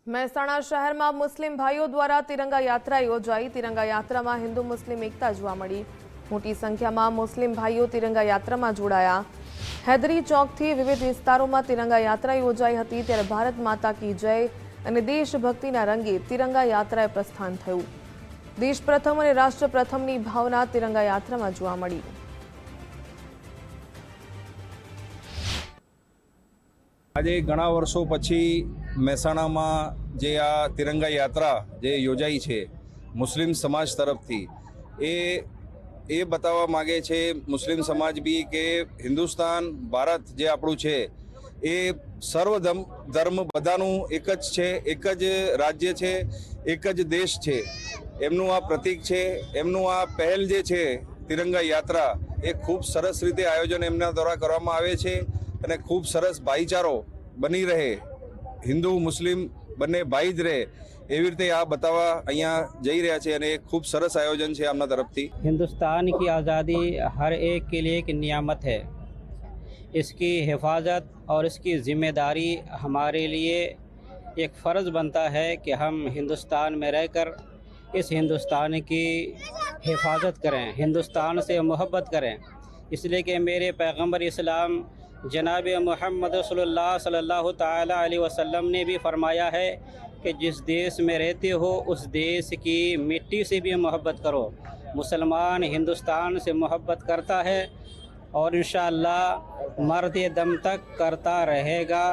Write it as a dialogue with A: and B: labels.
A: મહેસાણા શહેરમાં મુસ્લિમ ભાઈઓ દ્વારા તિરંગા યાત્રા યોજાઈ। તિરંગા યાત્રામાં હિન્દુ મુસ્લિમ એકતા જોવા મળી। મોટી સંખ્યામાં મુસ્લિમ ભાઈઓ તિરંગા યાત્રામાં જોડાયા। હૈદરી ચોકથી વિવિધ વિસ્તારોમાં તિરંગા યાત્રા યોજાઈ હતી। ત્યારે ભારત માતા કી જય અને દેશભક્તિના રંગે તિરંગા યાત્રાએ પ્રસ્થાન થયું। દેશ પ્રથમ અને રાષ્ટ્ર પ્રથમની ભાવના તિરંગા યાત્રામાં જોવા મળી।
B: આજે ઘણા વર્ષો પછી મહેસાણામાં જે આ તિરંગા યાત્રા જે યોજાઈ છે મુસ્લિમ સમાજ તરફથી એ બતાવવા માગે છે મુસ્લિમ સમાજ બી કે હિન્દુસ્તાન ભારત જે આપણું છે એ સર્વ ધર્મ બધાનું એક જ છે, એક જ રાજ્ય છે, એક જ દેશ છે। એમનું આ પ્રતીક છે, એમનું આ પહેલ જે છે તિરંગા યાત્રા એ ખૂબ સરસ રીતે આયોજન એમના દ્વારા કરવામાં આવે છે અને ખૂબ સરસ ભાઈચારો બની રહે, હિન્દુ મુસ્લિમ બંને ભાઈ જ રહે એવી રીતે આ બતાવવા અહીંયા જઈ રહ્યા છે અને ખૂબ સરસ આયોજન છે આમના તરફથી।
C: हिंदुस्तान की आज़ादी हर एक के लिए एक नियामत है। इसकी हिफाजत और इसकी ज़िम्मेदारी हमारे लिए एक फ़र्ज़ बनता है कि हम हिंदुस्तान में रहकर इस हिंदुस्तान की हिफाजत करें, हिंदुस्तान से मोहब्बत करें। इसलिए कि मेरे पैगम्बर इस्लाम जनाब मोहम्मद रसूलुल्लाह सल्लल्लाहु ताला अलैहि वसल्लम ने भी फरमाया है कि जिस देश में रहते हो उस देश की मिट्टी से भी मोहब्बत करो। मुसलमान हिंदुस्तान से मोहब्बत करता है और इंशाअल्लाह मरते दम तक करता रहेगा।